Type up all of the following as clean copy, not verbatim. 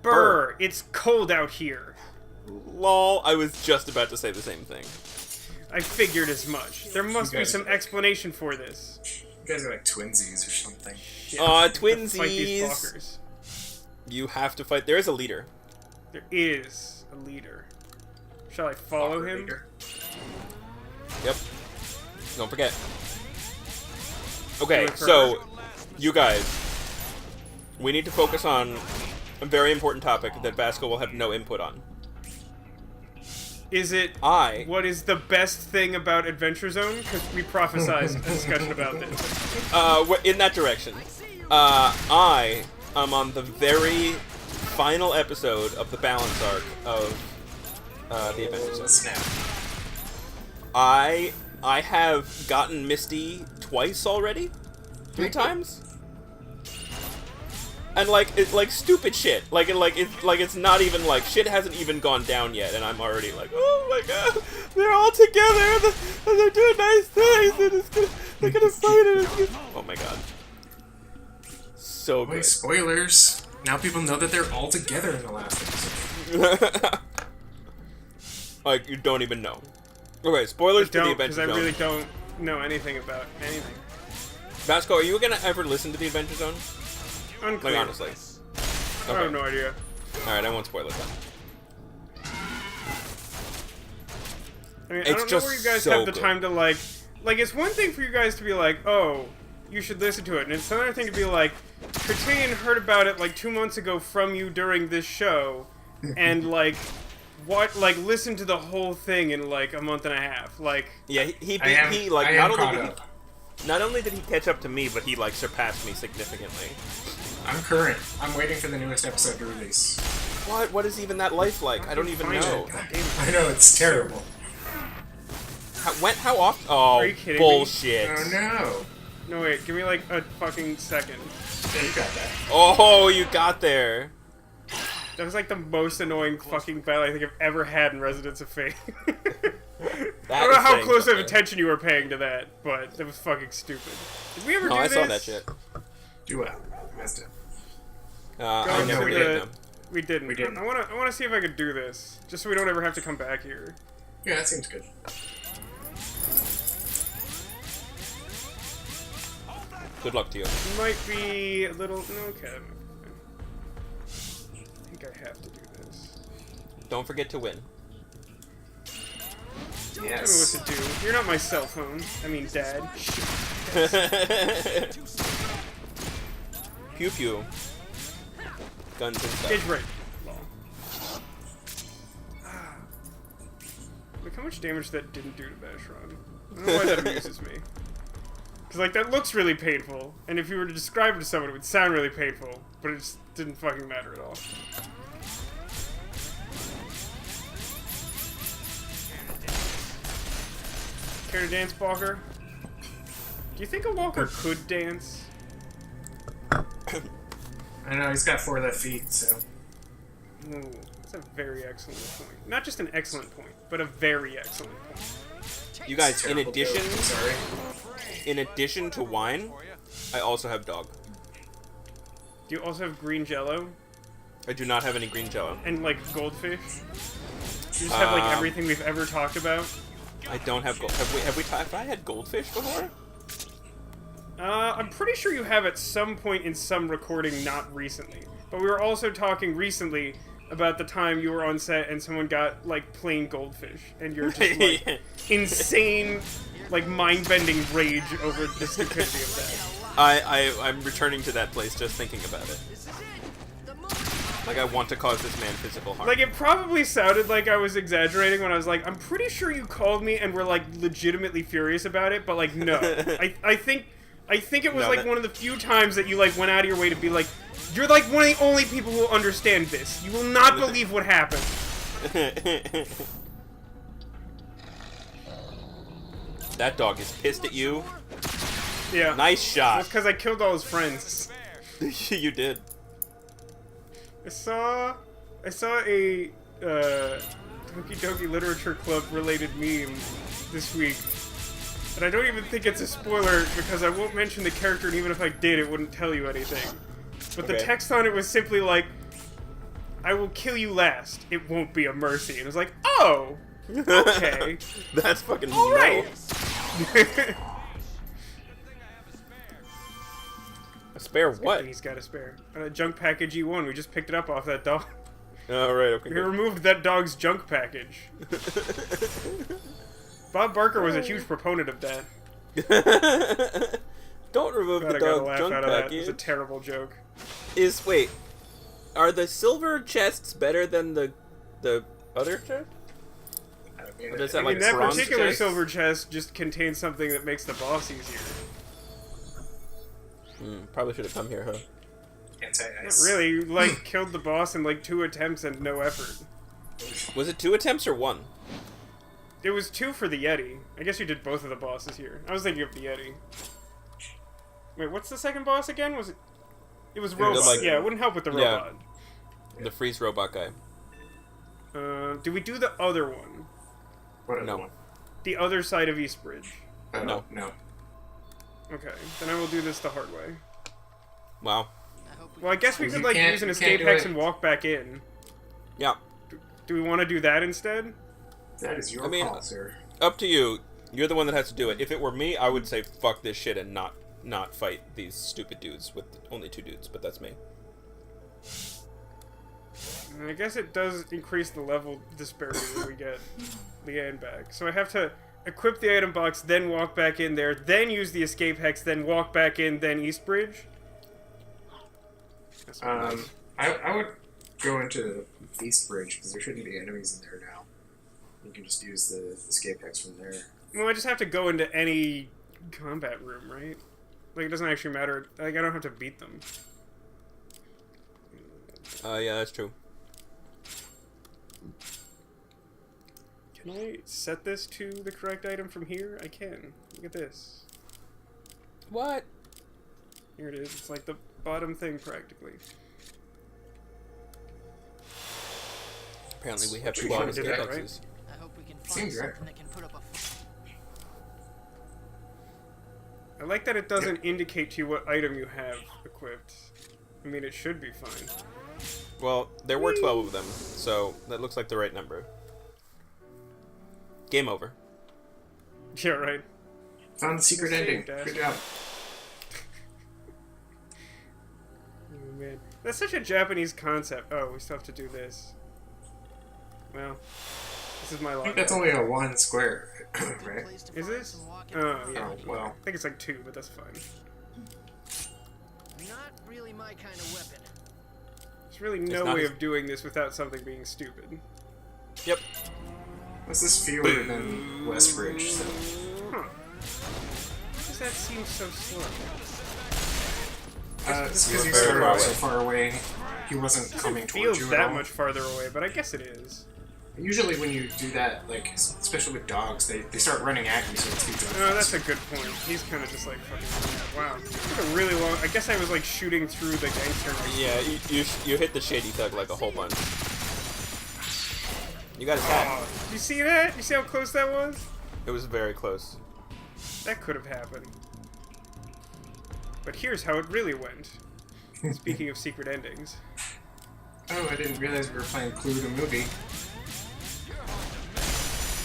Burr, it's cold out here. Lol, I was just about to say the same thing. I figured as much. There must be some explanation for this. You guys are like twinsies or something. Aw, Fight these twinsies! fuckers. You have to fight. There is a leader. There is a leader. Shall I follow him? Leader. Yep. Don't forget. Okay, so, you guys, we need to focus on a very important topic that Vasco will have no input on. Is it what is the best thing about Adventure Zone? Because we prophesized a discussion about this. In that direction. I am on the very final episode of the balance arc of the Adventure Zone. Snap. I have gotten Misty twice already? 3 times? And it's like stupid shit. It's not even like shit hasn't even gone down yet, and I'm already like, oh my god, they're all together and they're doing nice things and they're gonna fight it. Oh my god, so good. Wait, spoilers! Now people know that they're all together in the last episode. Like you don't even know. Okay, spoilers to the Adventure Zone. Because I really don't know anything about anything. Vasco, are you gonna ever listen to the Adventure Zone? Unclear. Like, honestly. Okay. I have no idea. Alright, I won't spoil it then. I mean, It's I don't know just where you guys so have the good. time to, like, it's one thing for you guys to be like, oh, you should listen to it, and it's another thing to be like, Cotillion heard about it, like, 2 months ago from you during this show, and, like, listen to the whole thing in, like, a month and a half. Like, yeah, not only did he catch up to me, but he, like, surpassed me significantly. I'm current. I'm waiting for the newest episode to release. What? What is even that life like? I don't even know. I know, it's terrible. How often? Oh, are you kidding bullshit. Me? Oh no. No, wait, give me, like, a fucking second. Yeah, you got that. Oh, you got there. That was, like, the most annoying fucking battle I think I've ever had in Residence of Fate. I don't know how close of attention you were paying to that, but that was fucking stupid. Did we ever do this? I saw that shit. Do what? Missed it. I never did them. We didn't. I wanna see if I could do this, just so we don't ever have to come back here. Yeah, that seems good. Good luck to you. Might be a little... No, okay. I think I have to do this. Don't forget to win. Yes. Tell me what to do. You're not my cell phone. I mean, Dad. Pew pew. Guns and Stage stuff. right. Look how much damage that didn't do to Vashron. I don't know why that amuses me. Because, like, that looks really painful, and if you were to describe it to someone, it would sound really painful, but it just didn't fucking matter at all. Care to dance, Walker? Do you think a Walker could dance? I know, he's got 4 left feet, so... Ooh, that's a very excellent point. Not just an excellent point, but a very excellent point. You guys, in Terrible addition, build, sorry. in addition to wine, I also have dog. Do you also have green jello? I do not have any green jello. And, like, goldfish? You just have, like, everything we've ever talked about? I don't have gold. Have I had goldfish before? I'm pretty sure you have at some point in some recording, not recently. But we were also talking recently about the time you were on set and someone got, like, plain goldfish. And you're just, like, insane, like, mind-bending rage over the stupidity of that. I'm returning to that place just thinking about it. Like, I want to cause this man physical harm. Like, it probably sounded like I was exaggerating when I was like, I'm pretty sure you called me and were, like, legitimately furious about it, but, like, no. I think it was, like, one of the few times that you, like, went out of your way to be like, you're, like, one of the only people who will understand this. You will not believe what happened. That dog is pissed at you. Yeah. Nice shot. That's because I killed all his friends. You did. I saw a Doki Doki Literature Club related meme this week. And I don't even think it's a spoiler because I won't mention the character, and even if I did, it wouldn't tell you anything. But the text on it was simply like, I will kill you last. It won't be a mercy. And it was like, oh, okay. That's fucking All right. A spare what? He's got a spare. Junk package E1. We just picked it up off that dog. Oh, right, okay. We good. removed that dog's junk package. Bob Barker was a huge proponent of that. Don't remove God, the I got a dog laugh junk out of that. It package. was a terrible joke. Wait, are the silver chests better than the other chest? Or does that, I mean, like, that bronze particular chest? silver chest just contains something that makes the boss easier. Probably should have come here, huh? Anti-ice. Not really, you, like, killed the boss in, like, 2 attempts and no effort. Was it 2 attempts or 1? It was 2 for the Yeti. I guess you did both of the bosses here. I was thinking of the Yeti. Wait, what's the second boss again? Was it... It was robot. like- yeah, it wouldn't help with the Yeah. robot. The freeze robot guy. Do we do the other one? What other No. one? The other side of Eastbridge. No. No. Okay, then I will do this the hard way. Wow. Well, I guess we You could, like, can't- use an you can't escape do hex it. and walk back in. Yeah. Do we want to do that instead? That is your I mean- call, sir. Up to you. You're the one that has to do it. If it were me, I would say fuck this shit and not fight these stupid dudes with only 2 dudes, but that's me. I guess it does increase the level disparity when we get Leanne back. So I have to equip the item box, then walk back in there, then use the escape hex, then walk back in, then Eastbridge. That's nice. I would go into the East Bridge because there shouldn't be enemies in there now. You can just use the escape hex from there. Well, I just have to go into any combat room, right? Like, it doesn't actually matter. Like, I don't have to beat them. Yeah, that's true. Can I set this to the correct item from here? I can. Look at this. What? Here it is. It's like the bottom thing, practically. Apparently we have Pretty 2 sure bonus we did that, hexes. I hope we can find Seems right. something that can put up a fight. I like that it doesn't indicate to you what item you have equipped. I mean, it should be fine. Well, there were 12 of them, so that looks like the right number. Game over. Yeah, right. Found the secret Save, ending. Dash. Good job. Oh, man. That's such a Japanese concept. Oh, we still have to do this. Well, this is my I log. think that's only a 1 square, right? Place to Is find this? some walking Oh, paths. yeah. Oh, well. I think it's like 2, but that's fine. Not really my kind of weapon. There's really no not way as- of doing this without something being stupid. Yep. This is fewer than Westbridge, so... Huh. Why does that seem so slow? It's because you Very started far off so away. far away. He wasn't coming It towards feels you at that all. much farther away, but I guess it is. Usually when you do that, like, especially with dogs, they start running at you, so it's speeds up. Oh, that's a good point. He's kind of just like fucking. Wow. It took a really long. I guess I was like shooting through the gangster. Yeah, you hit the shady thug like a whole bunch. You got his hat. Oh, you see that? You see how close that was? It was very close. That could have happened. But here's how it really went. Speaking of secret endings. Oh, I didn't realize we were playing Clue the movie. I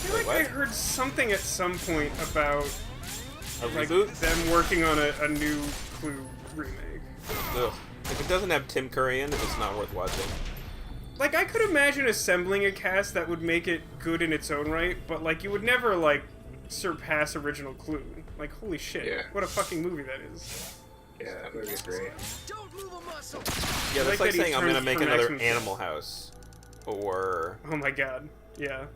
feel like Wait, I what? heard something at some point about A like reboot? them working on a new Clue remake. Ugh. If it doesn't have Tim Curry in it, it's not worth watching. Like, I could imagine assembling a cast that would make it good in its own right, but, like, you would never, like, surpass original Clue. Like, holy shit. Yeah. What a fucking movie that is. Yeah, that movie's great. Don't move a muscle. Yeah, I that's like like that he saying I'm gonna turns make from another Maximum Fist. Animal House. Or, Oh my god. Yeah.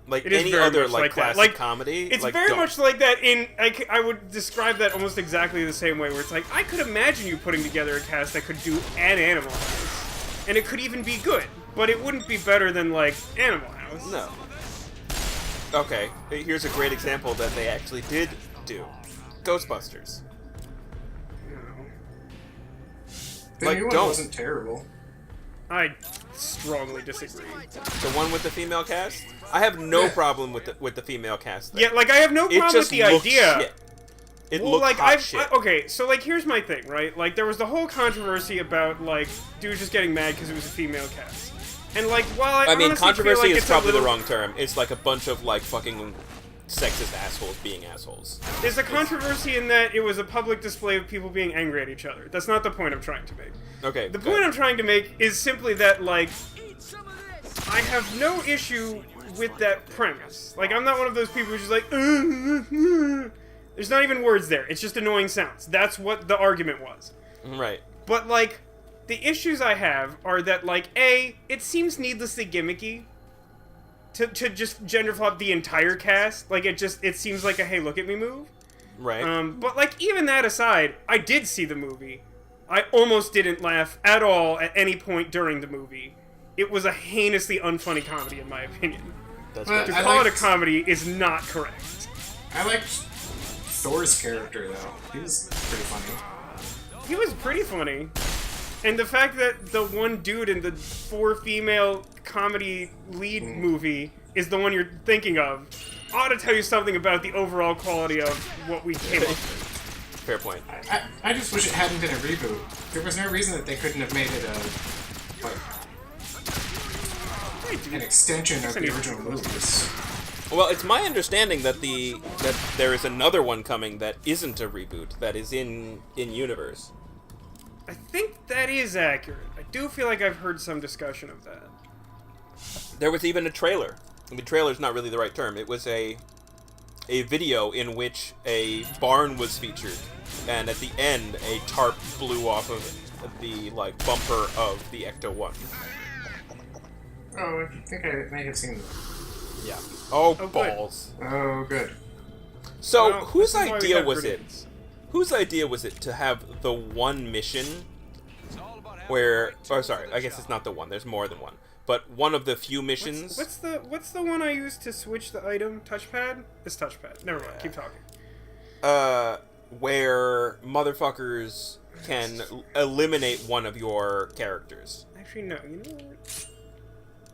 like, It is any very other, much like, like that. classic Like, comedy. It's like, very don't. much like that in... I would describe that almost exactly the same way, where it's like, I could imagine you putting together a cast that could do an Animal House. And it could even be good. But it wouldn't be better than, like, Animal House. No. Okay, here's a great example that they actually did do. Ghostbusters. The Like, new one don't. wasn't terrible. I strongly disagree. The one with the female cast? I have no problem with the female cast. There. Yeah, like, I have no It problem with just the looked idea. shit. It Well, looked like, hot shit. okay, so, like, here's my thing, right? Like, there was the whole controversy about, like, dudes just getting mad because it was a female cast. And like, while I mean, honestly controversy feel like is it's probably a little, the wrong term. It's like a bunch of like fucking sexist assholes being assholes. There's a controversy in that it was a public display of people being angry at each other. That's not the point I'm trying to make. Okay. The point I'm trying to make is simply that, like, I have no issue with that premise. Like, I'm not one of those people who's just like, there's not even words there. It's just annoying sounds. That's what the argument was. Right. But, like, the issues I have are that, like, A, it seems needlessly gimmicky to just gender flop the entire cast. Like, it seems like a hey, look at me move. Right. But, like, even that aside, I did see the movie. I almost didn't laugh at all at any point during the movie. It was a heinously unfunny comedy, in my opinion. That's But To right. call it a comedy is not correct. I liked Thor's character though. He was pretty funny. He was pretty funny. And the fact that the one dude in the 4 female comedy lead movie is the one you're thinking of ought to tell you something about the overall quality of what we came up with. Fair point. I just wish it hadn't been a reboot. There was no reason that they couldn't have made it an extension of the original movies. Well, it's my understanding that that there is another one coming that isn't a reboot, that is in universe. I think that is accurate. I do feel like I've heard some discussion of that. There was even a trailer. I mean, trailer's not really the right term. It was a video in which a barn was featured, and at the end, a tarp blew off of the like bumper of the Ecto-1. Oh, I think I may have seen that. Yeah. Oh, good. balls. Oh, good. So, Well, whose this is why we idea have was it? grenades. Whose idea was it to have the one mission where... Oh, sorry, I guess it's not the one. There's more than one. But one of the few missions... What's the one I used to switch the item? Touchpad? It's touchpad. Never mind. Keep talking. where motherfuckers can eliminate one of your characters. Actually, no. You know what?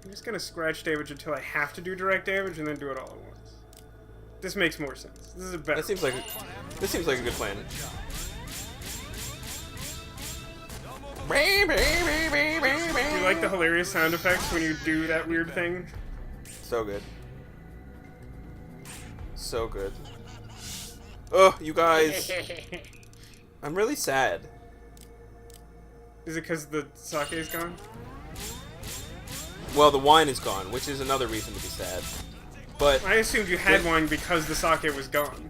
I'm just gonna scratch damage until I have to do direct damage, and then do it all at once. This makes more sense. This is a better. This seems like a good plan. Do you like the hilarious sound effects when you do that weird thing? So good. So good. Ugh, you guys. I'm really sad. Is it because the sake is gone? Well, the wine is gone, which is another reason to be sad. But I assumed you had wine because the sake was gone.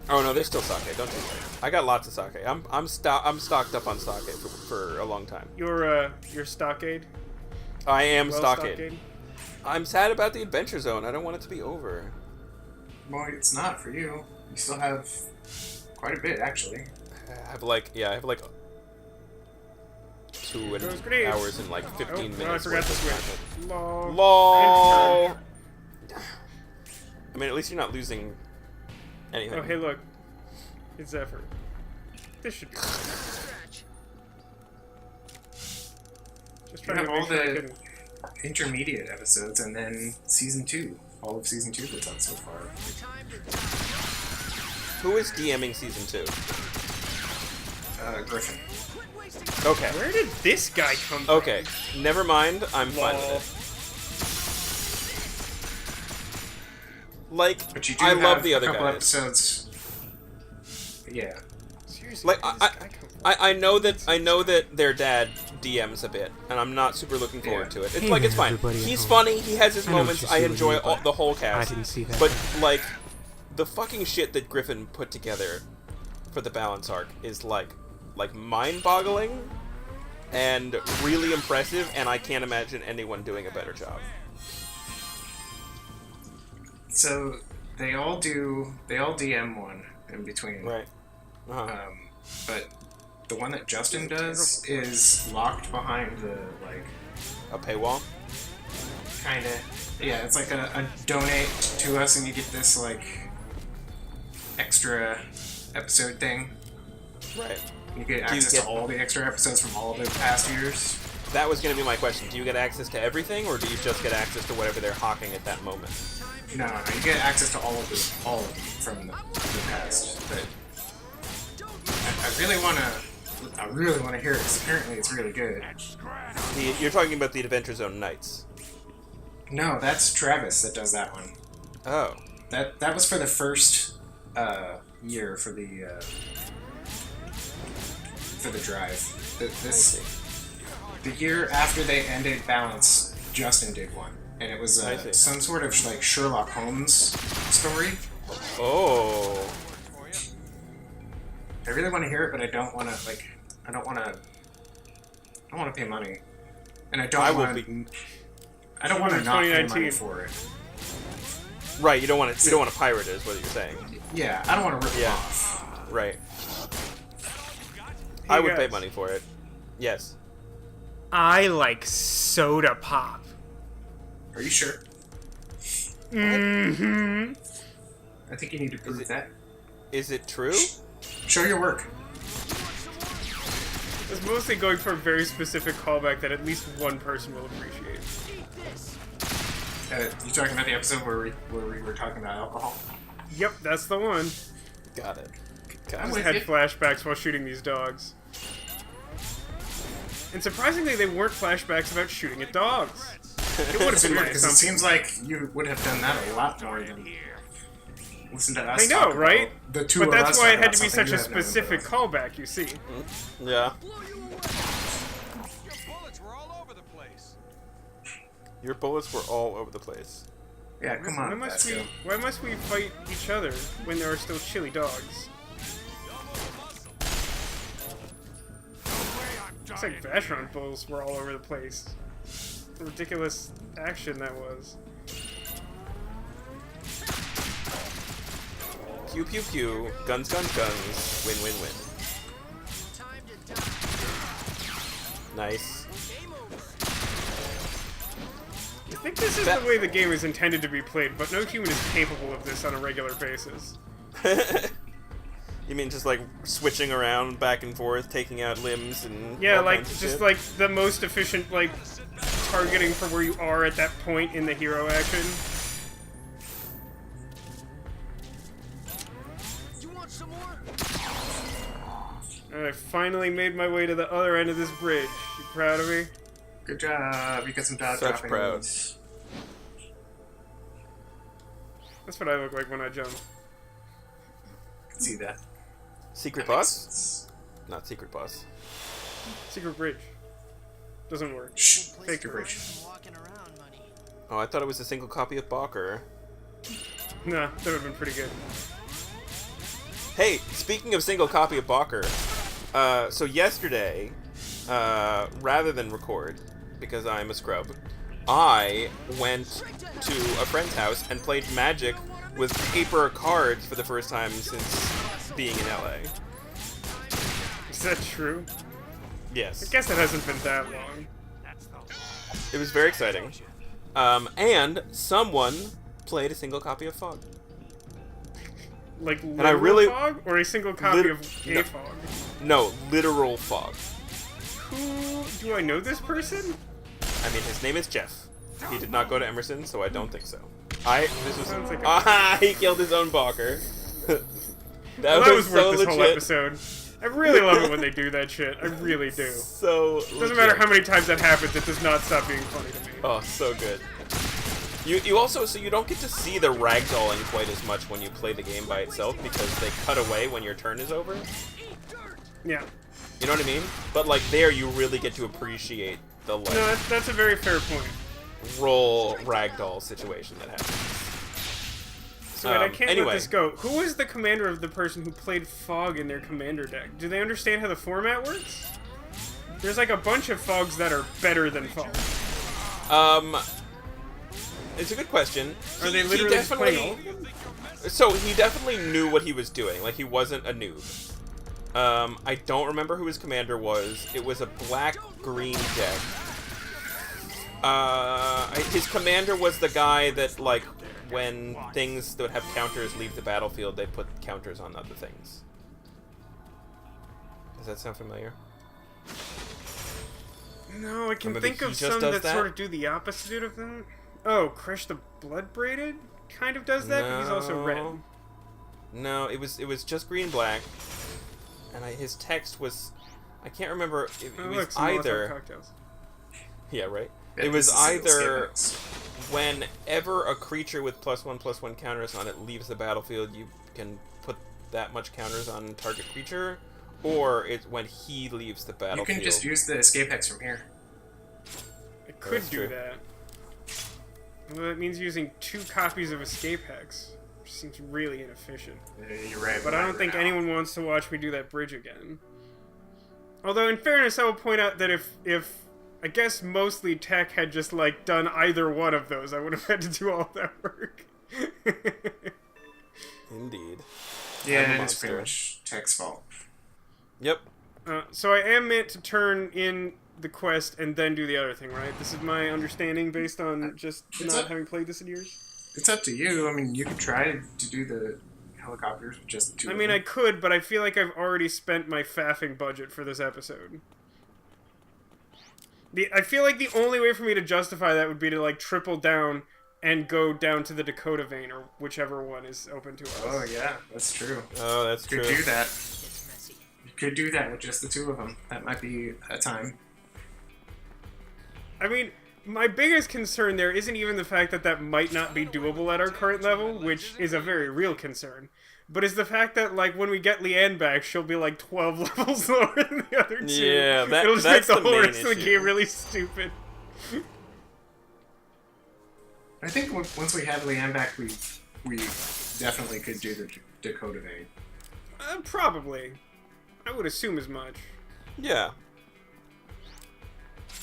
oh no, there's still sake. Don't you worry. I got lots of sake. I'm stocked up on sake for a long time. Your stockade? I am Well, stockade. I'm sad about the Adventure Zone. I don't want it to be over. Well, it's not for you. You still have quite a bit, actually. I have like 2 Those grenades. hours and like 15 minutes. No, I forgot to worth of switch. content. Lol. LOL. I mean, at least you're not losing anything. Oh, hey, look. It's Zephyr. This should be good. Just You trying have to all make sure I the couldn't. intermediate episodes, and then season 2. All of season 2 that's out so far. Who is DMing season 2? Griffin. Okay. Where did this guy come from? Okay. Never mind. I'm fine Lol. with it. Like, But you do I have love the a other couple guys. episodes. Yeah. Seriously, Like, where did this guy come from? I know that their dad DMs a bit, and I'm not super looking forward to it. It's Hey like it's there, fine. everybody at He's home. funny. He has his I know what moments. you're I seeing enjoy here, but the whole cast. I didn't see that. But like, the fucking shit that Griffin put together for the balance arc is like mind-boggling and really impressive, and I can't imagine anyone doing a better job. So they all DM one in between. Right. Uh-huh. But the one that Justin does is locked behind the A paywall. kind of. Yeah, it's like a donate to us and you get this like extra episode thing. Right. You get Do you access get- to all the extra episodes from all of the past years. That was going to be my question. Do you get access to everything, or do you just get access to whatever they're hawking at that moment? No, you get access to all of them from the past. But I really want to I really want to hear it, because apparently it's really good. You're talking about the Adventure Zone Nights. No, that's Travis that does that one. Oh. That was for the first year for the drive. The year after they ended Balance, Justin did one, and it was some sort of like Sherlock Holmes story. Oh. I really want to hear it, but I don't want to pay money, and I don't want to not pay money for it. Right, you don't want to pirate it, is what you're saying. Yeah, I don't want to rip it off. Right. Hey I would pay guys. money for it. Yes. I like soda pop. Are you sure? Mm-hmm. I think you need to prove that. Is it true? Show your work. I was mostly going for a very specific callback that at least one person will appreciate. You talking about the episode where we were talking about alcohol? Yep, that's the one. Got it. I I'm just with had you. flashbacks while shooting these dogs. And surprisingly, they weren't flashbacks about shooting at dogs. It would have been nice. Because it seems like you would have done that a lot more than listen to us. I know, talk about right? The two But of that's us why talk it had about to be something such a you had known specific about. callback, you see. Yeah. Your bullets were all over the place. Your bullets were all over the place. Yeah, come on, Vasco. Why must we fight each other when there are still chilly dogs? Looks like Vashron bullets were all over the place. The ridiculous action that was. Pew pew pew. Guns, guns, guns. Win, win, win. Time to die. Nice. Game over. I think this is the way the game is intended to be played, but no human is capable of this on a regular basis. You mean just like switching around back and forth, taking out limbs and Yeah, all like, kinds of just shit? like the most efficient, like, targeting for where you are at that point in the hero action. You want some more? And I finally made my way to the other end of this bridge. You proud of me? Good job. You got some dog Such dropping. proud. moves. That's what I look like when I jump. Can see that. Secret That makes boss? sense. Not secret boss. Secret bridge. Doesn't work. Shh. Place Fake to your run bridge. and walking around, money. Oh, I thought it was a single copy of Balker. Nah, that would have been pretty good. Hey, speaking of single copy of Balker, so yesterday, rather than record, because I'm a scrub, I went to a friend's house and played Magic with paper cards for the first time since being in LA. Is that true? Yes. I guess it hasn't been that long. It was very exciting. And someone played a single copy of Fog. Like, I literal really- fog? Or a single copy Lit- of a no. fog? No, literal Fog. Who... Do I know this person? I mean, his name is Jeff. He did not go to Emerson, so I don't think so. This was... Sounds like a- he killed his own Balker. Well, that was so worth this legit. whole episode. I really love it when they do that shit. I really do. So Doesn't matter how many times that happens, it does not stop being funny to me. Oh, so good. You also, so you don't get to see the ragdolling quite as much when you play the game by itself because they cut away when your turn is over. Yeah. You know what I mean? But like there, you really get to appreciate the like No, that's a very fair point. roll ragdoll situation that happens. So wait, I can't anyway. let this go. Who was the commander of the person who played Fog in their commander deck? Do they understand how the format works? There's like a bunch of Fogs that are better than Fog. It's a good question. Are they He literally just playing all definitely? of them? So he definitely knew what he was doing. Like he wasn't a noob. I don't remember who his commander was. It was a black-green deck. His commander was the guy that, like, when things that have counters leave the battlefield, they put counters on other things. Does that sound familiar? No, I can Or maybe think he of just some does that that? sort of do the opposite of that. Oh, Crush the Blood Braided kind of does that, but he's also red. No, it was just green-black, and his text was I can't remember if it Oh, was look, some Molotov either. cocktails. Yeah, right. Yeah, It was this is an either escape whenever a creature with +1/+1 counters on it leaves the battlefield, you can put that much counters on target creature, or it's when he leaves the You battlefield. can just use the escape hex from here. It could That's do true. that. Well, that means using 2 copies of Escape Hex, which seems really inefficient. You're right. But I don't think anyone wants to watch me do that bridge again. Although, in fairness, I will point out that if I guess mostly Tech had just, like, done either one of those, I would have had to do all that work. Indeed. Yeah, I'm a it's pretty monster. much Tech's fault. Yep. So I am meant to turn in the quest and then do the other thing, right? This is my understanding based on just not having played this in years? It's up to you. I mean, you could try to do the helicopters with just the 2 I of mean, them. I could, but I feel like I've already spent my faffing budget for this episode. I feel like the only way for me to justify that would be to, like, triple down and go down to the Dakota vein, or whichever one is open to us. Oh, yeah, that's true. Oh, that's You true. could do that. It's messy. You could do that with just the 2 of them. That might be a time. I mean, my biggest concern there isn't even the fact that that might not be doable at our current level, which is a very real concern, but is the fact that, like, when we get Leanne back, she'll be, like, 12 levels lower than the other 2. Yeah, It'll just that's make the the whole main rest of the issue. game really stupid. I think once we have Leanne back, we definitely could do the Dakota vein. Probably. I would assume as much. Yeah.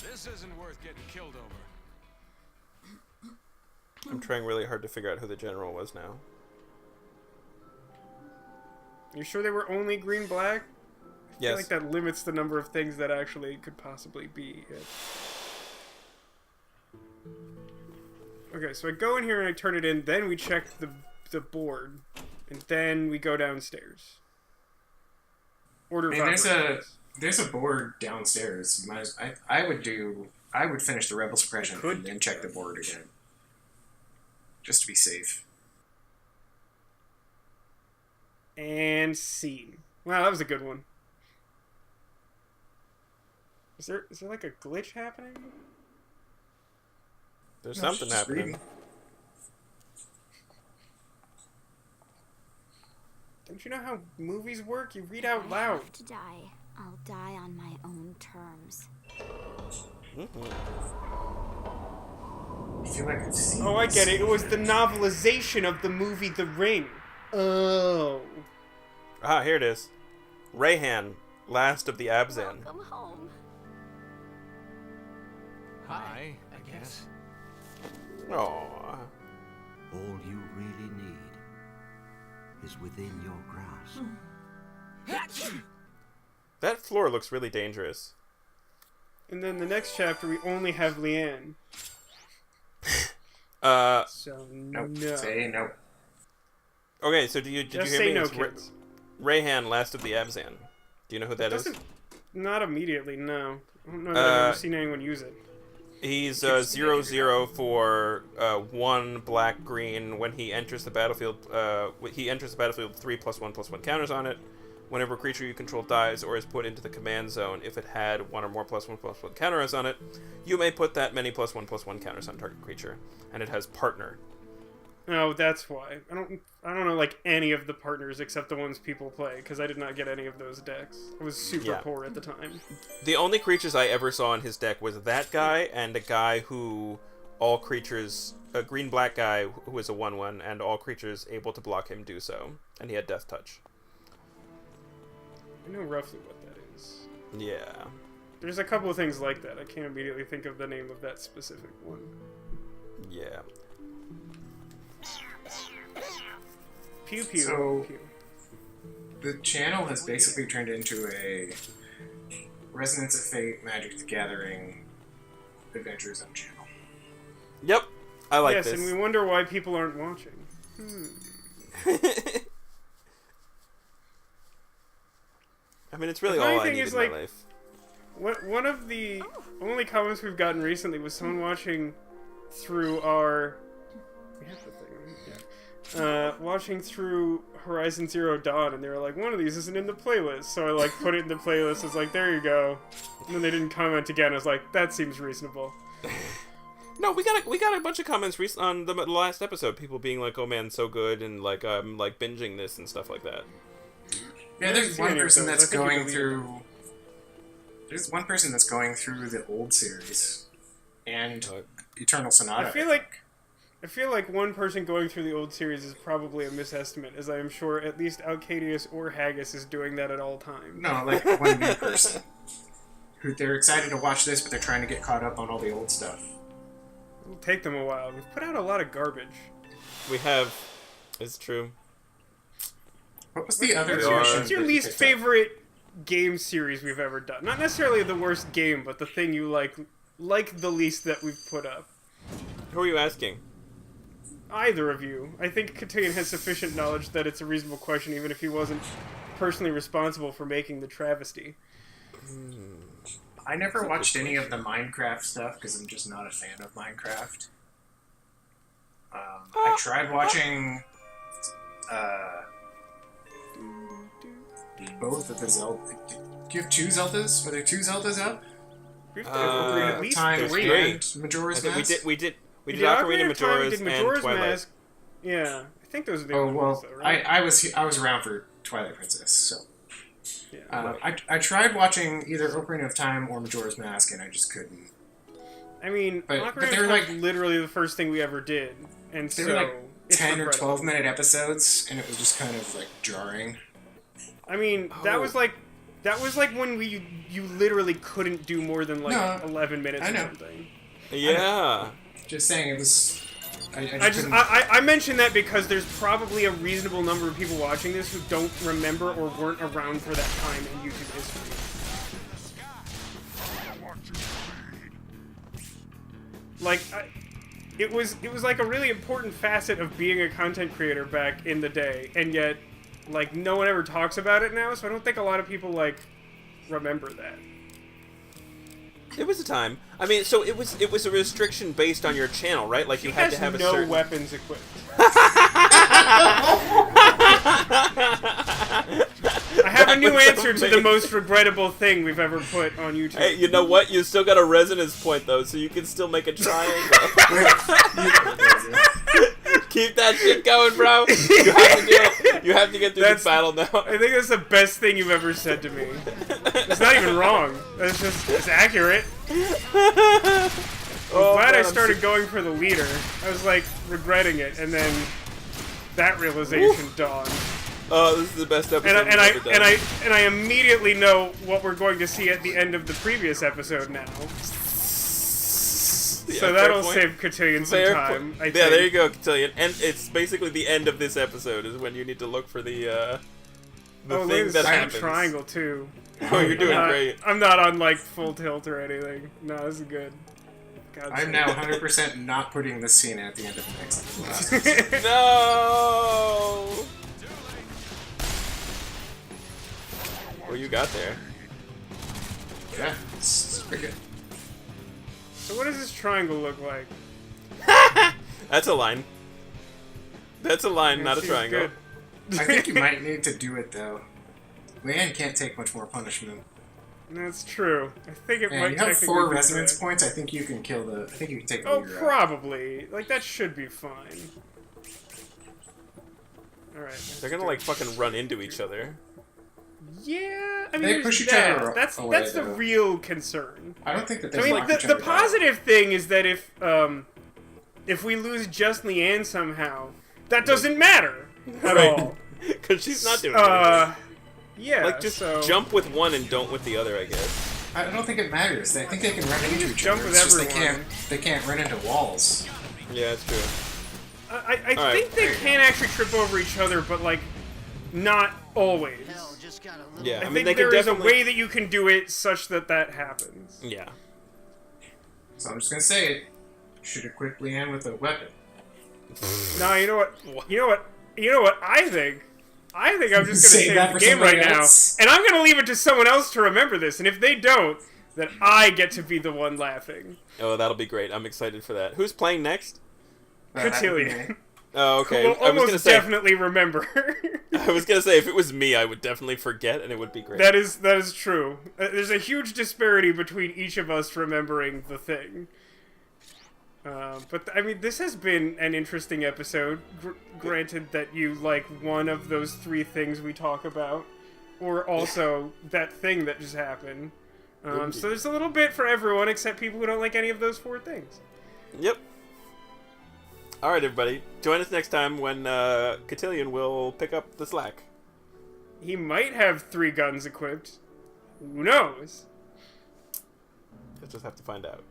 This isn't worth getting killed over. I'm trying really hard to figure out who the general was now. You sure they were only green-black? I feel Yes. like that limits the number of things that actually could possibly be it. Okay, so I go in here and I turn it in, then we check the board, and then we go downstairs. Order of I mean, operations. there's a board downstairs. You might I would finish the rebel suppression Could and then check the board again, just to be safe. And scene. Wow, that was a good one. Is there like a glitch happening? There's No, something just happening. reading. Don't you know how movies work? You read out loud. I have to die. I'll die on my own terms. I feel like I've seen Oh, I this get it. It was the somewhere. novelization of the movie The Ring. Oh. Ah, here it is. Rayhan, last of the Abzan. Welcome home. Hi, I guess. Aww. All you really need is within your grasp. That floor looks really dangerous. And then the next chapter, we only have Leanne. So, Nope. no. Say no. Okay, so did you Just hear say me? no, It's kids. Rayhan, last of the Abzan. Do you know who that is? Doesn't... Not immediately, no. I don't know that I've ever seen anyone use it. He's 0/0 for 1 black green. When he enters the battlefield, he enters the battlefield with 3 +1/+1 counters on it. Whenever a creature you control dies or is put into the command zone, if it had 1 or more +1/+1 counters on it, you may put that many +1/+1 counters on target creature. And it has partner. Oh, that's why. I don't know, like, any of the partners except the ones people play, because I did not get any of those decks. I was super Yeah. poor at the time. The only creatures I ever saw in his deck was that guy and a guy who all creatures, a green-black guy who was a 1/1, and all creatures able to block him do so. And he had Death Touch. I know roughly what that is. Yeah. There's a couple of things like that. I can't immediately think of the name of that specific one. Yeah. Pew pew. So- pew. The channel has basically turned into a Resonance of Fate, Magic the Gathering, Adventure Zone channel. Yep. I like yes, this. and we wonder why people aren't watching. I mean, it's really The funny all I thing need is, in like, my life. One of the only comments we've gotten recently was someone watching through our... We have the thing, right? watching through Horizon Zero Dawn, and they were like, one of these isn't in the playlist. So I like put it in the playlist. I was like, there you go. And then they didn't comment again. I was like, that seems reasonable. No, we got a bunch of comments on the last episode. People being like, "Oh man, so good," and like I'm like binging this and stuff like that. Yeah, there's one person that's going through. There's one person that's going through the old series and Eternal Sonata. I feel like one person going through the old series is probably a misestimate, as I am sure at least Alcadius or Haggis is doing that at all times. No, like one new person who they're excited to watch this, but they're trying to get caught up on all the old stuff. It'll take them a while. We've put out a lot of garbage. We have. It's true. What was the other? What's your least favorite game series we've ever done? Not necessarily the worst game, but the thing you like the least that we've put up. Who are you asking? Either of you. I think Cotillion has sufficient knowledge that it's a reasonable question, even if he wasn't personally responsible for making the travesty. I never watched any of the Minecraft stuff because I'm just not a fan of Minecraft. I tried watching both of the Zelda. Do you have 2 Zeldas? Were there 2 Zeldas up? We've done at least Time 3. and Majora's Mask. We did Ocarina of Majora's and Twilight. Mask. Yeah, I think those are the Oh only ones, well, though, right? I was around for Twilight Princess, so Yeah. I tried watching either Ocarina of Time or Majora's Mask, and I just couldn't. I mean, but Ocarina they were of Time like literally the first thing we ever did, and they so were like it's 10 or regrettable. 12-minute episodes, and it was just kind of like jarring. I mean, that was like when you literally couldn't do more than like 11 minutes I or know. something. Yeah. Just saying, it was. I mention that because there's probably a reasonable number of people watching this who don't remember or weren't around for that time in YouTube history. Like, it was like a really important facet of being a content creator back in the day, and yet, like, no one ever talks about it now, so I don't think a lot of people, like, remember that. It was a time. I mean, so it was a restriction based on your channel, right? Like you had to have a certain. No weapons equipped. I have a new answer to the most regrettable thing we've ever put on YouTube. Hey, you know what? You still got a resonance point though, so you can still make a triangle. Keep that shit going, bro. You have to do it. You have to get through this battle now. I think that's the best thing you've ever said to me. It's not even wrong. It's accurate. I'm glad I started going for the leader. I was like regretting it, and then that realization dawned. Oh, this is the best episode we've ever done. And I immediately know what we're going to see at the end of the previous episode now. Yeah, so that'll save Cotillion some time. I think. There you go, Cotillion. And it's basically the end of this episode is when you need to look for the thing that happens. Triangle too. Oh, you're doing great. I'm not on like full tilt or anything. No, this is good. I'm now 100% not putting this scene at the end of the next episode. No. What you got there? Yeah, it's pretty good. So what does this triangle look like? That's a line. That's a line, not a triangle. I think you might need to do it though. Leanne can't take much more punishment. That's true. I think it might. You have 4 resonance points. I think you can kill the. I think you can take the leader out. Probably. Like that should be fine. All right. They're gonna like fucking run into each other. Yeah, I mean, they push each other that's the real concern. I don't think that they. I mean, the positive thing is that if we lose just Leanne somehow, that doesn't matter at all. Because she's not doing anything. Yeah, like just jump with one and don't with the other, I guess. I don't think it matters. I think they can run into each jump other. With it's everyone. just they can't run into walls. Yeah, that's true. I think they can actually trip over each other, but like not always. Yeah, I mean, think there is a way that you can do it such that that happens. Yeah. So I'm just gonna say it. Should equip Leanne with a weapon. No, you know what? I think I'm just gonna save the game right now, and I'm gonna leave it to someone else to remember this. And if they don't, then I get to be the one laughing. Oh, that'll be great. I'm excited for that. Who's playing next? Cotillion. Oh, okay. Will I was gonna almost say. definitely remember. I was gonna say if it was me, I would definitely forget, and it would be great. That is true. There's a huge disparity between each of us remembering the thing. But I mean, this has been an interesting episode. Granted that you like one of those 3 things we talk about, or also that thing that just happened. So there's a little bit for everyone except people who don't like any of those 4 things. Yep. Alright, everybody. Join us next time when Cotillion will pick up the slack. He might have 3 guns equipped. Who knows? We'll just have to find out.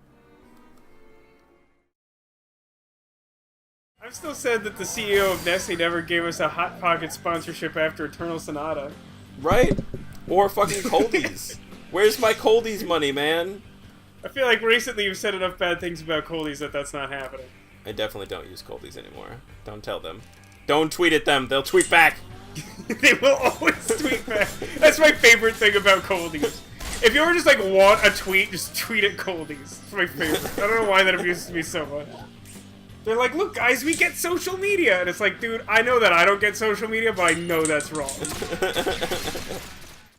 I'm still sad that the CEO of Nestle never gave us a Hot Pocket sponsorship after Eternal Sonata. Right? Or fucking Coldies. Where's my Coldies money, man? I feel like recently you've said enough bad things about Coldies that that's not happening. I definitely don't use Coldies anymore. Don't tell them. Don't tweet at them. They'll tweet back. They will always tweet back. That's my favorite thing about Coldies. If you ever just like want a tweet, just tweet at Coldies. It's my favorite. I don't know why that amuses me so much. They're like, look guys, we get social media. And it's like, dude, I know that I don't get social media, but I know that's wrong.